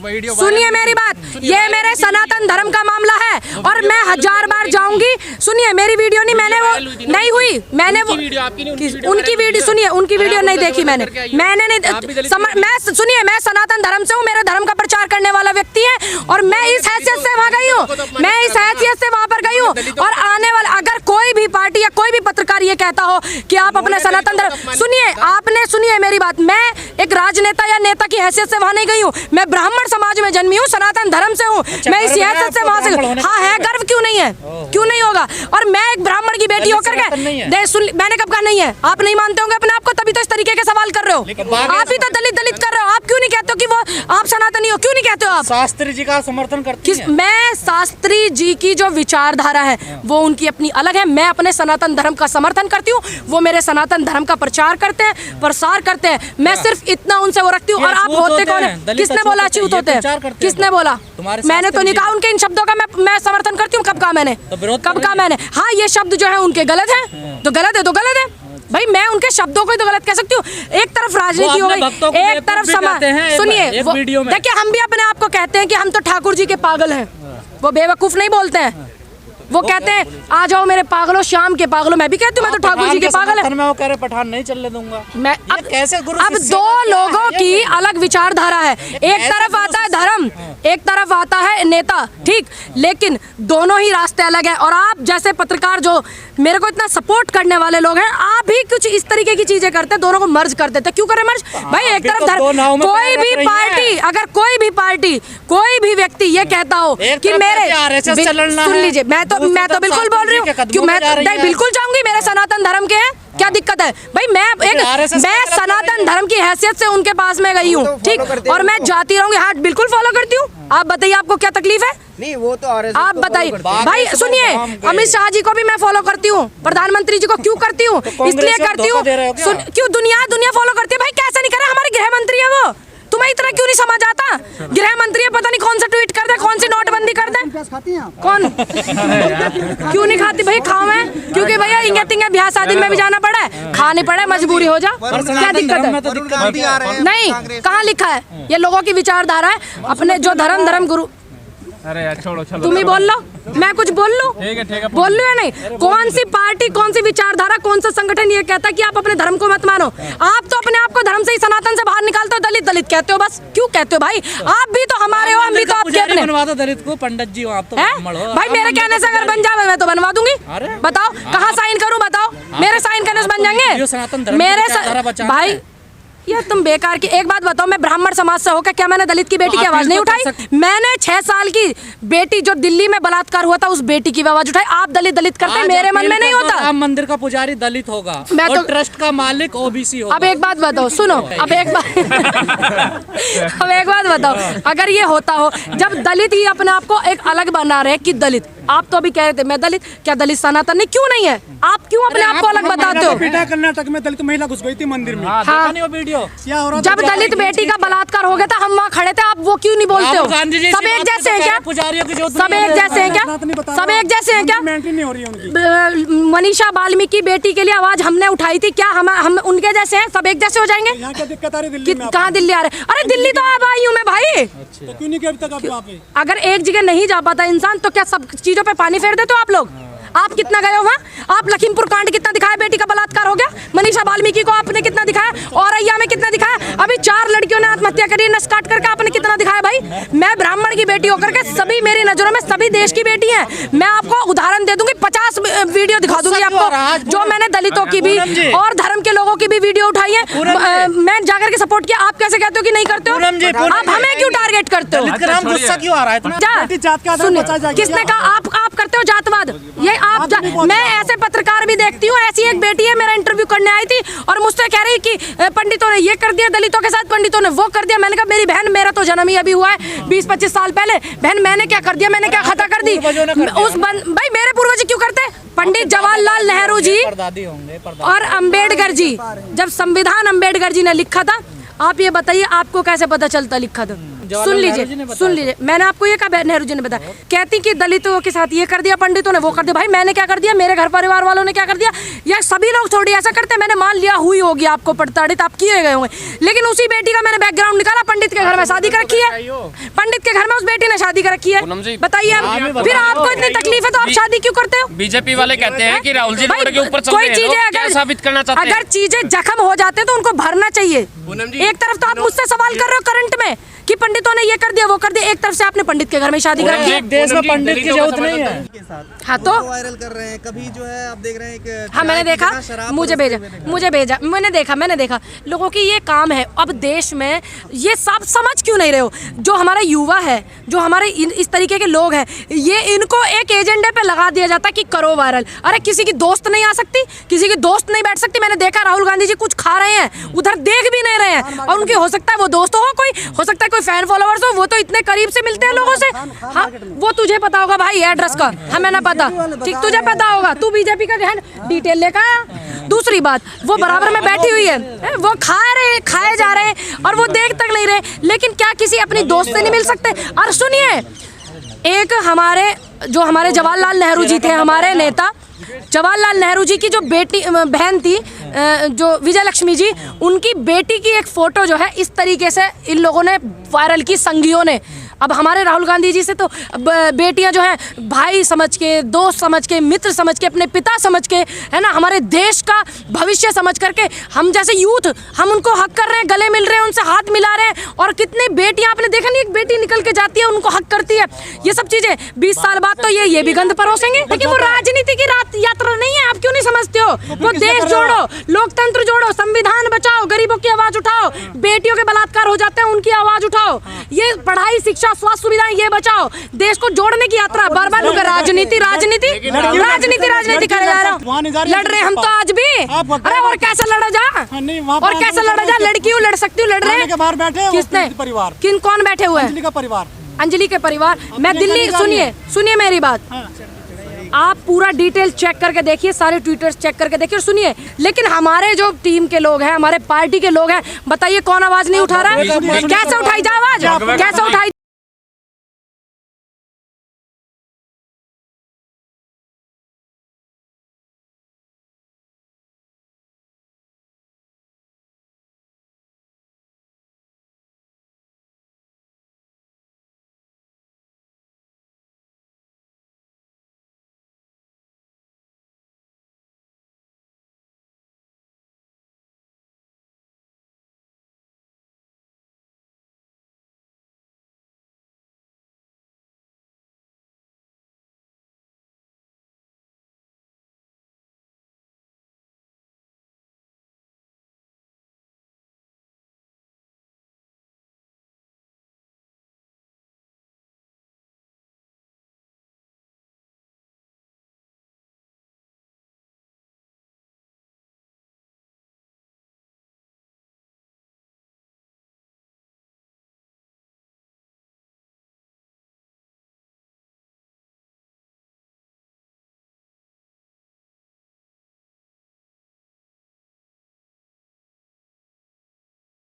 सुनिए मेरी बात, ये मेरे सनातन धर्म का मामला है और मैं 1000 बार जाऊंगी। सुनिए मेरी वीडियो नहीं, मैंने वो नहीं हुई, मैंने वो उनकी वीडियो सुनिए, उनकी वीडियो नहीं देखी मैंने मैं सुनिए, मैं सनातन धर्म से हूँ, मेरे धर्म का प्रचार करने वाला व्यक्ति है और मैं इस हैसियत से वहाँ गई हूँ, मैं इस हैसियत से वहाँ पर गई हूँ। और आने वाला अगर कोई भी पार्टी या कोई भी पत्रकार ये कहता हो कि आप अपने सनातन धर्म, सुनिए आपने सुनिए मेरी बात, मैं एक राजनेता या नेता की हैसियत से वहाँ नहीं गई हूँ, मैं ब्राह्मण समाज में जन्मी हूँ, सनातन धर्म से हूँ, मैं इस हैसियत से वहाँ से। हाँ है, गर्व क्यों नहीं है, क्यों नहीं होगा। और मैं एक ब्राह्मण की बेटी होकर के मैंने कब कहा नहीं है, आप नहीं मानते होंगे अपने आप को, तभी तो इस तरीके के सवाल कर रहे हो। आप ही तो दलित कर रहे हो, आप क्यों नहीं कहते हो कि वो आप सनातनी हो, क्यों नहीं कहते हो आप? शास्त्री जी का समर्थन करती हैं। मैं शास्त्री जी की जो विचारधारा है वो उनकी अपनी अलग है, मैं अपने सनातन धर्म का समर्थन करती हूँ, वो मेरे सनातन धर्म का प्रचार करते हैं, प्रसार करते हैं, मैं सिर्फ इतना उनसे वो रखती हूँ। और आप होते कौन है? किसने बोला अछूत होते हैं? किसने बोला? मैंने तो नहीं कहा, उनके इन शब्दों का मैं समर्थन करती हूँ। कब कहा मैंने? कब कहा मैंने? हाँ ये शब्द जो है उनके गलत है, तो गलत है तो गलत है भाई, मैं उनके शब्दों को तो गलत कह सकती हूँ। एक तरफ राजनीति हो गई, एक तरफ समाज। सुनिए देखिए, हम भी अपने आप को कहते हैं कि हम तो ठाकुर जी के पागल हैं, वो बेवकूफ नहीं बोलते हैं, वो कहते हैं आ जाओ मेरे पागलों, शाम के पागलों। मैं भी कहती हूँ मैं तो ठाकुर जी के पागल है। मैं वो कह रहे पठान नहीं चलने दूंगा मैं। अब कैसे गुरु अब दो लोगों की अलग विचारधारा है, एक तरफ आता है धर्म, एक तरफ आता है नेता, ठीक, लेकिन दोनों ही रास्ते अलग है। और आप जैसे पत्रकार जो मेरे को इतना सपोर्ट करने वाले लोग हैं, आप भी कुछ इस तरीके की चीजें करते हैं, दोनों को मर्ज कर देते हैं। क्यों करें मर्ज भाई? एक तरफ धर्म, कोई भी पार्टी, अगर कोई भी पार्टी, कोई भी व्यक्ति ये कहता हो कि मेरे, सुन लीजिए, मैं तो बिल्कुल बोल रही हूँ, क्यों मैं बिल्कुल जाऊंगी, मेरे सनातन धर्म के हैं, क्या दिक्कत है भाई? मैं सनातन धर्म की हैसियत से उनके पास में गई हूँ, ठीक, और मैं जाती रहूंगी। हाँ बिल्कुल फॉलो करती हूँ। आप बताइए आपको क्या तक्लीफ है? नहीं वो तो आप बताइए भाई। सुनिए, अमित शाह जी को भी मैं फॉलो करती हूँ, प्रधानमंत्री जी को क्यों करती हूँ? इसलिए करती हूँ क्यों दुनिया फॉलो करती है भाई। कैसे नहीं करे, हमारे गृह मंत्री है वो, तुम्हें इतना क्यों नहीं समझ आता? गृह मंत्री है, पता नहीं कौन सा ट्वीट कर दे, कौन सी नोटबंदी कर दे, कौन क्यों नहीं खाती भाई? खाओ मैं, क्योंकि भैया इंगे ब्याह शादी में भी जाना पड़ा है, खाने पड़े, मजबूरी हो जा, क्या दिक्कत है? नहीं, कहाँ लिखा है? ये लोगों की विचारधारा है, अपने जो धर्म गुरु। अरे यार छोड़ो, तुम ही बोल लो, मैं कुछ बोल लूं? बोल लूं या नहीं? कौन सी पार्टी, कौन सी विचारधारा, कौन सा संगठन ये कहता है कि आप अपने धर्म को मत मानो? आप तो अपने आप को धर्म से ही, सनातन से बाहर निकालते हो, दलित कहते हो, बस क्यों कहते हो भाई? आप भी तो हमारे हो, हम भी तो आपके अपने। बनवा दो दलित को, पंडित जी हो आप तो भाई, मेरे कहने से अगर बन जाए मैं तो बनवा दूंगी। बताओ कहाँ साइन करूँ, बताओ मेरे साइन करने से बन जाएंगे मेरे भाई? यार तुम बेकार की। एक बात बताओ, मैं ब्राह्मण समाज से होकर क्या मैंने दलित की बेटी की आवाज नहीं उठाई? मैंने 6 साल की बेटी जो दिल्ली में बलात्कार हुआ था उस बेटी की आवाज उठाई। आप दलित करते, मेरे मन में नहीं होता। राम मंदिर का पुजारी दलित होगा, मैं तो ट्रस्ट का मालिक ओबीसी होगा। अब एक बात बताओ, सुनो, अब एक बात बताओ, अगर ये होता हो, जब दलित ही अपने आप को एक अलग बना रहे कि दलित, आप तो अभी कह रहे थे मैं दलित, क्या दलित सनातन नहीं? क्यों नहीं है? आप क्यों अपने आप को अलग बताते हो? कर्नाटक में दलित महिला घुस गई थी मंदिर में। हाँ, जब दलित बेटी का बलात्कार हो गया था, हम वहाँ खड़े थे, आप वो क्यों नहीं बोलते हो? सब एक जैसे हैं क्या? सब एक जैसे हैं क्या? सब एक जैसे हैं क्या? मनीषा वाल्मीकि बेटी के लिए आवाज हमने उठाई थी, क्या हम उनके जैसे हैं? सब एक जैसे हो जाएंगे? कहाँ दिल्ली आ रहे? अरे दिल्ली तो अब आई हूँ मैं भाई, तो क्यों नहीं करता कब वहाँ पे? अगर एक जगह नहीं जा पाता इंसान तो क्या सब चीजों पे पानी फेर देते हो आप लोग? आप कितना गए हो वहाँ? आप लखीमपुर कांड कितना दिखाया? बेटी का बलात्कार हो गया। मनीषा वाल्मीकि को आपने कितना दिखाया? औरैया में कितना दिखाया? अभी 4 लड़कियों ने आत्महत्या करी, नस काट करके आपने कितना दिखाया भाई? मैं ब्राह्मण की बेटी होकर के, सभी मेरी नजरों में सभी देश की बेटी है। मैं आपको उदाहरण दे दूंगी, 50 वीडियो दिखा दूंगी आपको, जो मैंने दलितों की भी और धर्म के लोगों की भी वीडियो उठाई है। मैं जाकर के सपोर्ट किया। आप कैसे कहते हो कि नहीं करते हो? आप हमें क्यों टारगेट करते हो? किसने कहा आप करते हो जातवाद? ये आप मैं ऐसे पत्रकार भी देखती हूँ। ऐसी एक बेटी है, मेरा इंटरव्यू करने आई थी और मुझसे कह रही कि पंडितों ने ये कर दिया, दलितों के साथ पंडितों ने वो कर दिया। मैंने कहा मेरी बहन, मेरा तो जन्म ही अभी हुआ है 20-25 साल पहले। बहन मैंने क्या कर दिया? मैंने क्या खता कर दी? उस भाई मेरे पूर्वज क्यों करते? पंडित जवाहरलाल नेहरू जी और अम्बेडकर जी, जब संविधान अम्बेडकर जी ने लिखा था, आप ये बताइए आपको कैसे पता चलता लिखा था? सुन लीजिए, मैंने आपको ये कहा नेहरू जी ने बताया, कहती कि दलितों के साथ ये कर दिया, पंडितों ने वो कर दिया। भाई मैंने क्या कर दिया, मेरे घर परिवार वालों ने क्या कर दिया, या सभी लोग थोड़ी ऐसा करते हैं। मैंने मान लिया हुई होगी आपको प्रताड़ित, आप किए गए होंगे, लेकिन उसी बेटी का मैंने बैकग्राउंड निकाला, पंडित के घर में शादी कर रखी है, पंडित के घर में उस बेटी ने शादी कर रखी है। बताइए फिर आपको इतनी तकलीफ है तो आप शादी क्यों करते हो? बीजेपी वाले कहते हैं कि राहुल जी रोड के ऊपर चल रहे हैं, तो क्या साबित करना चाहते हैं? अगर चीजें जख्म हो जाते हैं तो उनको भरना चाहिए। एक तरफ तो आप मुझसे सवाल कर रहे हो करंट में कि पंडितों ने ये कर दिया वो कर दिया, एक तरफ से आपने पंडित के घर में शादी कर रखी है। देश में पंडित की जरूरत नहीं है। हाँ तो वायरल कर रहे हैं, कभी जो है आप देख रहे हैं कि हाँ मैंने देखा, मुझे भेजा मैंने देखा लोगों की ये काम है। अब देश में ये सब समझ क्यों नहीं रहे हो? जो हमारा युवा है, जो हमारे इस तरीके के लोग हैं, ये इनको एक एजेंडे पे लगा दिया जाता कि करो वायरल। अरे किसी की दोस्त नहीं आ सकती, किसी की दोस्त नहीं बैठ सकती। मैंने देखा राहुल गांधी जी कुछ खा रहे हैं, उधर देख भी नहीं रहे हैं, और उनकी हो सकता है वो दोस्त हो, कोई हो सकता है कोई फैन फॉलोअर्स हो, वो तो इतने करीब से मिलते हैं लोगों से। हाँ वो तुझे पता होगा भाई एड्रेस का, हमें ना पता, ठीक तुझे पता होगा, तू बीजेपी का डिटेल लेकर आया। दूसरी बात, वो बराबर में बैठी हुई है, वो खाए जा रहे हैं और वो देख तक नहीं रहे, लेकिन क्या किसी अपनी दोस्त से नहीं मिल सकते? और सुनिए, एक हमारे जवाहरलाल नेहरू जी थे, हमारे नेता जवाहरलाल नेहरू जी की जो बेटी बहन थी जो विजय लक्ष्मी जी, उनकी बेटी की एक फोटो जो है इस तरीके से इन लोगों ने वायरल की, संघियों ने। अब हमारे राहुल गांधी जी से तो बेटियां जो हैं भाई समझ के, दोस्त समझ के, मित्र समझ के, अपने पिता समझ के, है ना, हमारे देश का भविष्य समझ करके, हम जैसे यूथ हम उनको हक कर रहे हैं, गले मिल रहे हैं, उनसे हाथ मिला रहे हैं। और कितनी बेटियां, आपने देखा नहीं, एक बेटी निकल के जाती है उनको हक करती है। ये सब चीजें 20 साल बाद तो ये भी गंद परोसेंगे। लेकिन वो राजनीति की यात्रा नहीं है, आप क्यों नहीं समझते हो? वो देश जोड़ो, लोकतंत्र जोड़ो, संविधान बचाओ, गरीबों की आवाज उठाओ, बेटियों के बलात्कार हो जाते हैं उनकी आवाज उठाओ, ये पढ़ाई शिक्षा स्वास्थ्य सुविधाएं ये बचाओ, देश को जोड़ने की यात्रा। बार-बार लोग राजनीति करे जा रहे हो, लड़ रहे हम तो आज भी। अरे और कैसे लड़ा जा, और कैसे लड़ा जा? लड़की हूँ, लड़ सकती हूँ, लड़ रहे हैं। किसने? कौन बैठे हुए हैं? अंजलि के परिवार। मैं दिल्ली, सुनिए मेरी बात, आप पूरा डिटेल चेक करके देखिए, सारे ट्विटर्स चेक करके देखिए और सुनिए। लेकिन हमारे जो टीम के लोग हैं, हमारे पार्टी के लोग हैं, बताइए कौन आवाज नहीं उठा रहा है? कैसे उठाई जा आवाज? कैसे उठा